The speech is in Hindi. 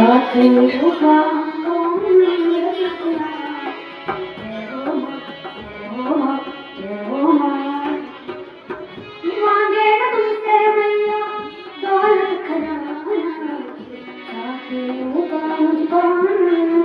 साथे होगा मांगे न तुमसे मैया दौलत खजाना साथे होगा मुझको